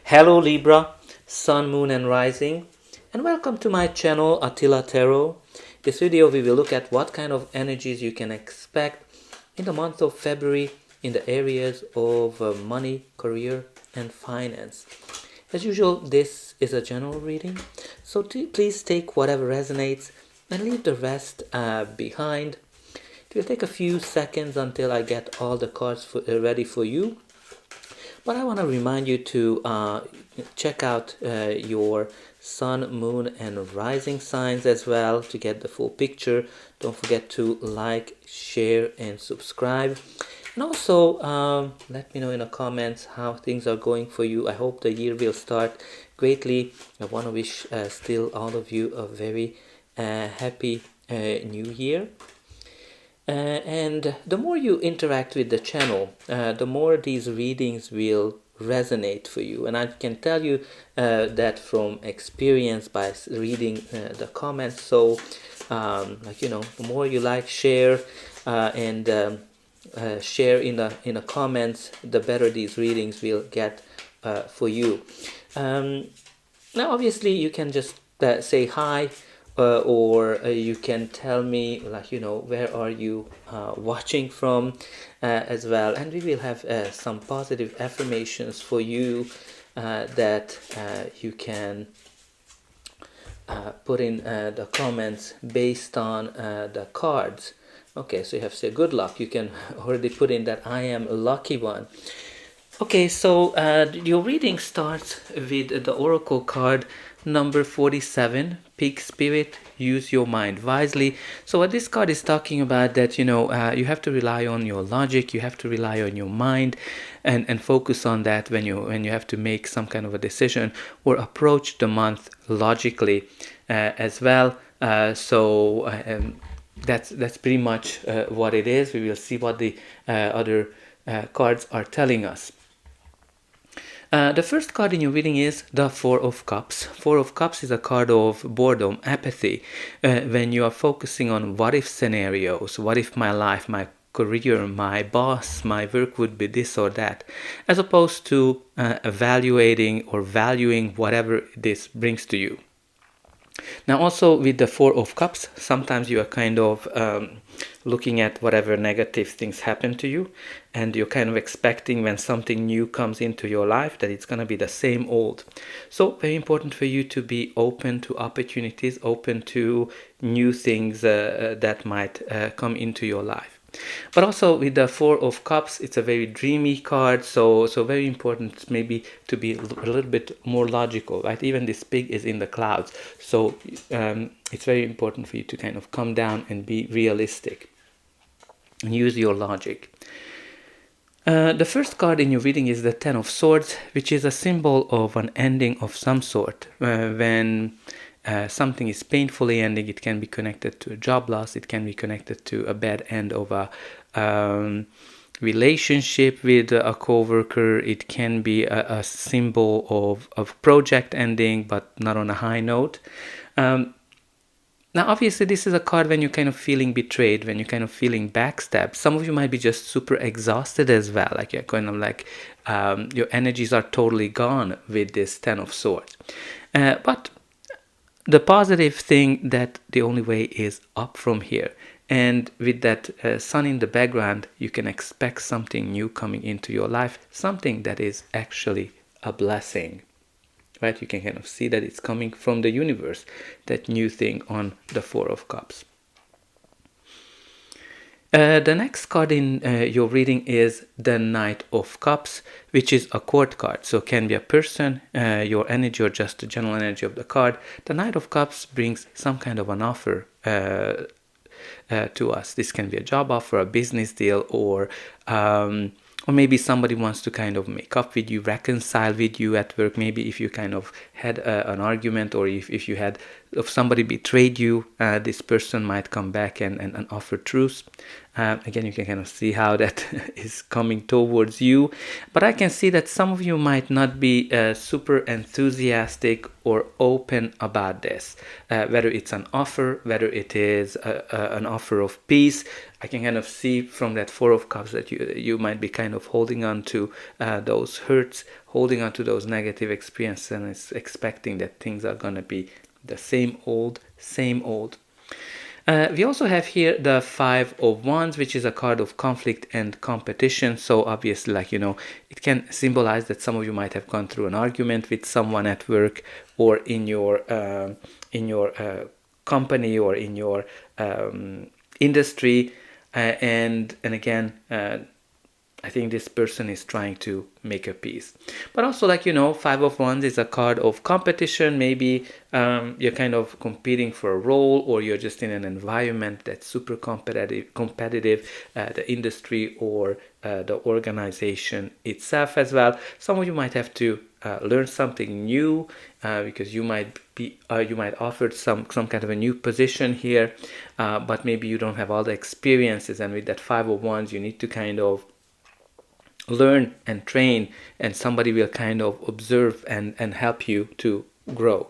Hello Libra, Sun, Moon and Rising, and welcome to my channel Attila Tarot. This video we will look at what kind of energies you can expect in the month of February in the areas of money, career and finance. As usual, this is a general reading, so please take whatever resonates and leave the rest behind. It will take a few seconds until I get all the cards ready for you. But I want to remind you to check out your sun, moon, and rising signs as well to get the full picture. Don't forget to like, share, and subscribe. And also, let me know in the comments how things are going for you. I hope the year will start greatly. I want to wish still all of you a very happy new year. And the more you interact with the channel, the more these readings will resonate for you. And I can tell you that from experience by reading the comments. So, the more you like, share, and share in the comments, the better these readings will get for you. Now, obviously, you can just say hi. Or you can tell me where are you watching from as well, and we will have some positive affirmations for you that you can put in the comments based on the cards. Okay, so you have to say good luck. You can already put in that I am a lucky one. Okay, so your reading starts with the Oracle card number 47, Peak Spirit, use your mind wisely. So what this card is talking about that, you have to rely on your logic, you have to rely on your mind and focus on that when you have to make some kind of a decision or approach the month logically as well. That's pretty much what it is. We will see what the other cards are telling us. The first card in your reading is the Four of Cups. Four of Cups is a card of boredom, apathy. When you are focusing on what if scenarios, what if my life, my career, my boss, my work would be this or that, as opposed to evaluating or valuing whatever this brings to you. Now also with the Four of Cups, sometimes you are kind of looking at whatever negative things happen to you, and you're kind of expecting when something new comes into your life that it's going to be the same old. So very important for you to be open to opportunities, open to new things that might come into your life. But also with the Four of Cups, it's a very dreamy card, so very important maybe to be a little bit more logical, right? Even this pig is in the clouds, so it's very important for you to kind of come down and be realistic and use your logic. The first card in your reading is the Ten of Swords, which is a symbol of an ending of some sort. When something is painfully ending, it can be connected to a job loss, it can be connected to a bad end of a relationship with a co-worker, it can be a symbol of project ending, but not on a high note. Now, obviously, this is a card when you're kind of feeling betrayed, when you're kind of feeling backstabbed. Some of you might be just super exhausted as well, like you're kind of like your energies are totally gone with this Ten of Swords. But the positive thing that the only way is up from here. And with that sun in the background, you can expect something new coming into your life, something that is actually a blessing. Right? You can kind of see that it's coming from the universe, that new thing on the Four of Cups. The next card in your reading is the Knight of Cups, which is a court card. So it can be a person, your energy, or just the general energy of the card. The Knight of Cups brings some kind of an offer to us. This can be a job offer, a business deal, or maybe somebody wants to kind of make up with you, reconcile with you at work. Maybe if you kind of had an argument, or if you had if somebody betrayed you, this person might come back and offer truce. Again, you can kind of see how that is coming towards you. But I can see that some of you might not be super enthusiastic or open about this. Whether it's an offer, whether it is an offer of peace. I can kind of see from that Four of Cups that you might be kind of holding on to those hurts, holding on to those negative experiences, and expecting that things are going to be the same old, same old. We also have here the Five of Wands, which is a card of conflict and competition. So obviously, like, it can symbolize that some of you might have gone through an argument with someone at work or in your company or in your industry. And again, I think this person is trying to make a peace. But also, like, Five of Wands is a card of competition. Maybe you're kind of competing for a role, or you're just in an environment that's super competitive, the industry or the organization itself as well. Some of you might have to learn something new because you might offer some kind of a new position here, but maybe you don't have all the experiences, and with that Five of Wands you need to kind of learn and train, and somebody will kind of observe and help you to grow.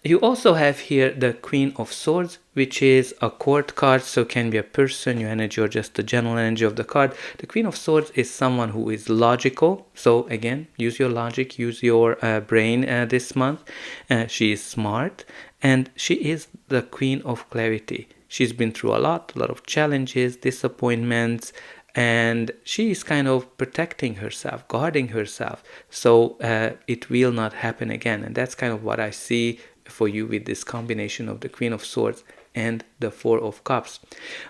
You also have here the Queen of Swords, which is a court card, so can be a person, your energy, or just the general energy of the card. The Queen of Swords is someone who is logical, so again, use your logic, use your brain this month. She is smart, and she is the Queen of Clarity. She's been through a lot of challenges, disappointments, and she is kind of protecting herself, guarding herself, so it will not happen again. And that's kind of what I see for you with this combination of the Queen of Swords and the Four of Cups.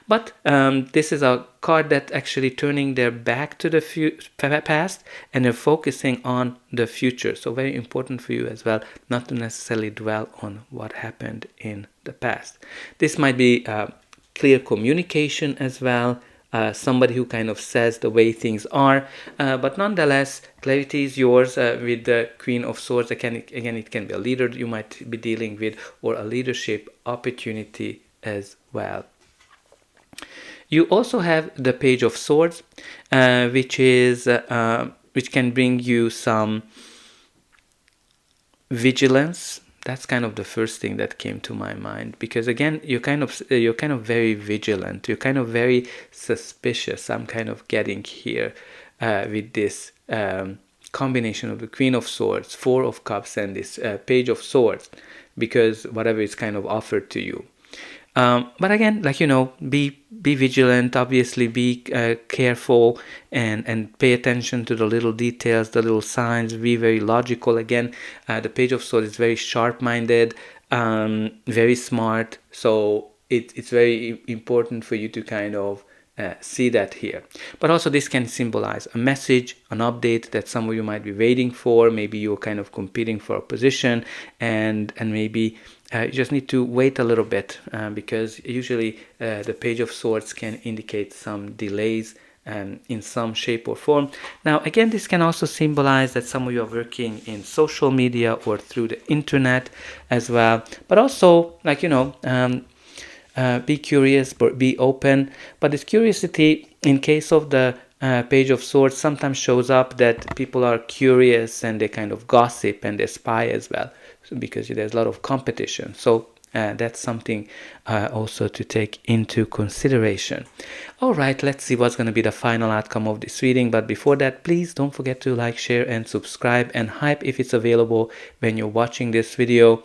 But this is a card that actually turning their back to the past, and they're focusing on the future. So very important for you as well, not to necessarily dwell on what happened in the past. This might be clear communication as well. Somebody who kind of says the way things are, but nonetheless, clarity is yours with the Queen of Swords. Again, it can be a leader you might be dealing with, or a leadership opportunity as well. You also have the Page of Swords, which can bring you some vigilance. That's kind of the first thing that came to my mind, because again, you're kind of very vigilant. You're kind of very suspicious. I'm kind of getting here with this combination of the Queen of Swords, Four of Cups, and this Page of Swords, because whatever is kind of offered to you. But again, like, be vigilant, obviously be careful and pay attention to the little details, the little signs, be very logical. Again, the Page of Swords is very sharp-minded, very smart, so it's very important for you to kind of see that here. But also this can symbolize a message, an update that some of you might be waiting for. Maybe you're kind of competing for a position, and maybe you just need to wait a little bit, because usually the Page of Swords can indicate some delays in some shape or form. Now, again, this can also symbolize that some of you are working in social media or through the internet as well. But also, like, be curious, but be open. But this curiosity, in case of the Page of Swords, sometimes shows up that people are curious and they kind of gossip and they spy as well, because there's a lot of competition. So that's something also to take into consideration. All right, let's see what's going to be the final outcome of this reading. But before that, please don't forget to like, share, and subscribe, and hype if it's available when you're watching this video.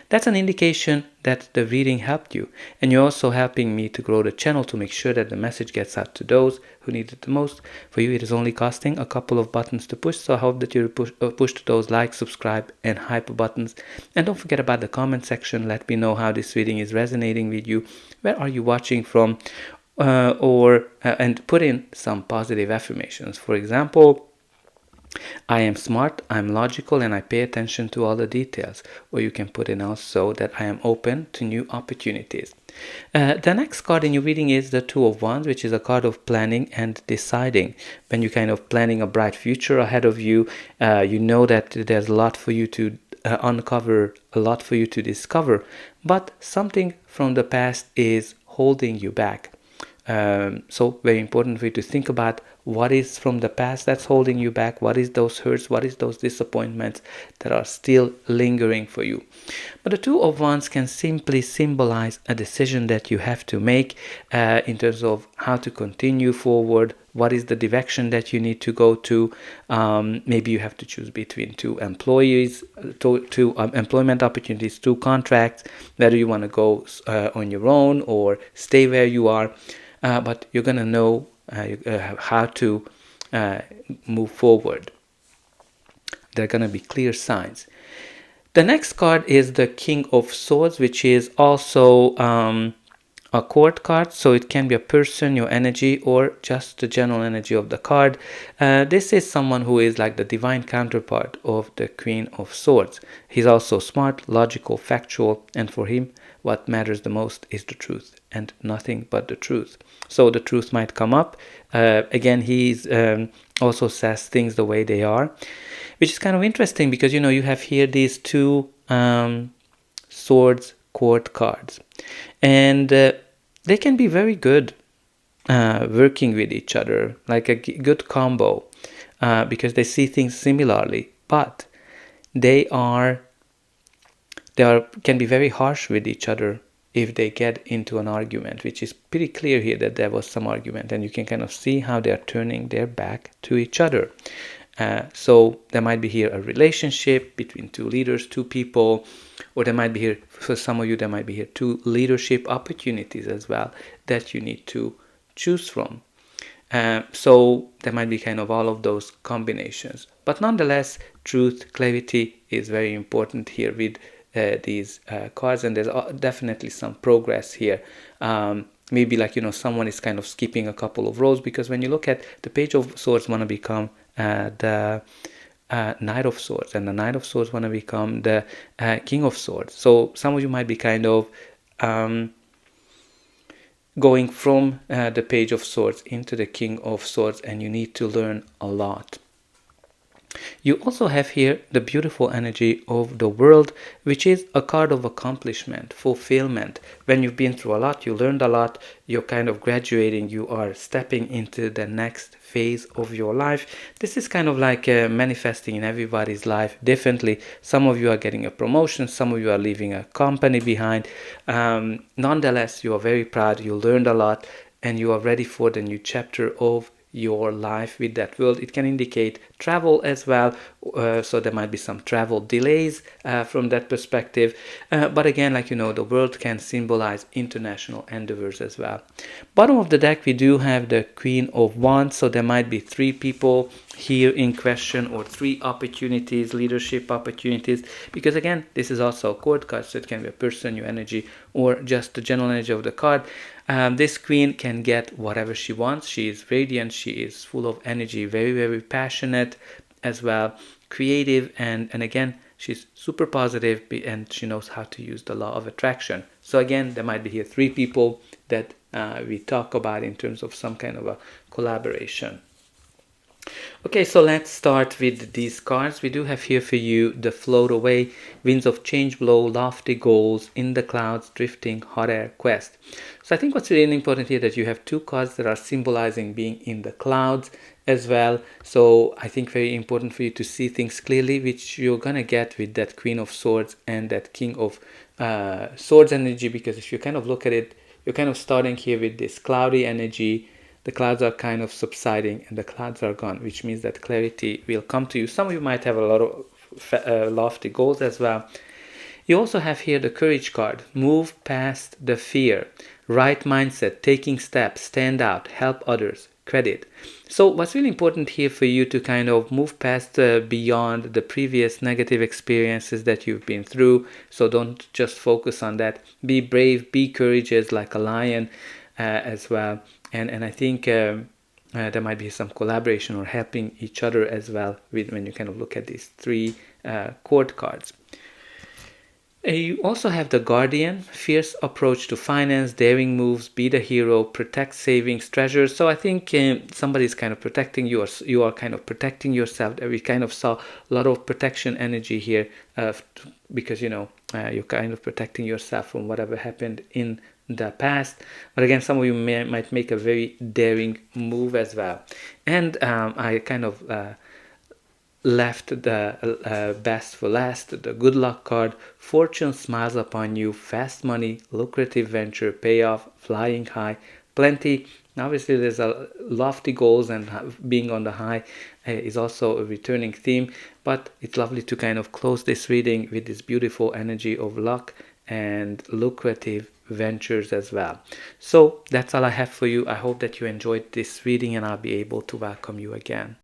That's an indication that the reading helped you, and you're also helping me to grow the channel to make sure that the message gets out to those who need it the most. For you, it is only costing a couple of buttons to push, so I hope that you push those like, subscribe, and hype buttons. And don't forget about the comment section. Let me know how this reading is resonating with you. Where are you watching from? And put in some positive affirmations. For example, I am smart, I'm logical, and I pay attention to all the details. Or you can put in also that I am open to new opportunities. The next card in your reading is the Two of Wands, which is a card of planning and deciding. When you're kind of planning a bright future ahead of you, you know that there's a lot for you to uncover a lot for you to discover, but something from the past is holding you back. So very important for you to think about what is from the past that's holding you back, what is those hurts, what is those disappointments that are still lingering for you. But the Two of Wands can simply symbolize a decision that you have to make in terms of how to continue forward, what is the direction that you need to go to. Maybe you have to choose between two employees, two employment opportunities, two contracts, whether you want to go on your own or stay where you are. But you're going to know how to move forward. There are going to be clear signs. The next card is the King of Swords, which is also a court card. So it can be a person, your energy, or just the general energy of the card. This is someone who is like the divine counterpart of the Queen of Swords. He's also smart, logical, factual, and for him, what matters the most is the truth and nothing but the truth. So the truth might come up. Again, he's also says things the way they are, which is kind of interesting because, you know, you have here these two swords court cards. And they can be very good working with each other, like a good combo, because they see things similarly. But they can be very harsh with each other if they get into an argument, which is pretty clear here that there was some argument, and you can kind of see how they are turning their back to each other. So there might be here a relationship between two leaders, two people, or there might be here, for some of you, there might be here two leadership opportunities as well that you need to choose from. So there might be kind of all of those combinations. But nonetheless, truth, clarity is very important here with these cards, and there's definitely some progress here. Maybe like, you know, someone is kind of skipping a couple of rows, because when you look at the Page of Swords want to become the Knight of Swords, and the Knight of Swords want to become the King of Swords. So some of you might be kind of going from the Page of Swords into the King of Swords, and you need to learn a lot. You also have here the beautiful energy of the World, which is a card of accomplishment, fulfillment. When you've been through a lot, you learned a lot, you're kind of graduating, you are stepping into the next phase of your life. This is kind of like manifesting in everybody's life differently. Some of you are getting a promotion, some of you are leaving a company behind. Nonetheless, you are very proud, you learned a lot, and you are ready for the new chapter of your life with that world. It can indicate travel as well, so there might be some travel delays from that perspective, but again, like, you know, the world can symbolize international endeavors as well. Bottom of the deck, we do have the Queen of Wands, so there might be three people here in question, or three opportunities, leadership opportunities, because again, this is also a court card, so it can be a person, your energy, or just the general energy of the card. This queen can get whatever she wants. She is radiant, she is full of energy, very, very passionate as well, creative, and again, she's super positive, and she knows how to use the law of attraction. So again, there might be here three people that we talk about in terms of some kind of a collaboration. Okay, so let's start with these cards. We do have here for you the Float Away, Winds of Change Blow, Lofty Goals, In the Clouds, Drifting, Hot Air, Quest. So I think what's really important here that you have two cards that are symbolizing being in the clouds as well. So I think very important for you to see things clearly, which you're gonna get with that Queen of Swords and that King of Swords energy, because if you kind of look at it, you're kind of starting here with this cloudy energy. The clouds are kind of subsiding and the clouds are gone, which means that clarity will come to you. Some of you might have a lot of lofty goals as well. You also have here the Courage card. Move past the fear. Right mindset, taking steps, stand out, help others, credit. So what's really important here for you to kind of move past beyond the previous negative experiences that you've been through. So don't just focus on that. Be brave, be courageous like a lion as well. And I think there might be some collaboration or helping each other as well with when you kind of look at these three court cards. You also have the Guardian, fierce approach to finance, daring moves, be the hero, protect savings, treasures. So I think somebody's kind of protecting you, or you are kind of protecting yourself. We kind of saw a lot of protection energy here because, you're kind of protecting yourself from whatever happened in the past. But again, some of you might make a very daring move as well. And I kind of left the best for last, the good luck card. Fortune smiles upon you, fast money, lucrative venture, payoff, flying high, plenty. Obviously, there's a lofty goals, and being on the high is also a returning theme. But it's lovely to kind of close this reading with this beautiful energy of luck and lucrative ventures as well. So that's all I have for you. I hope that you enjoyed this reading, and I'll be able to welcome you again.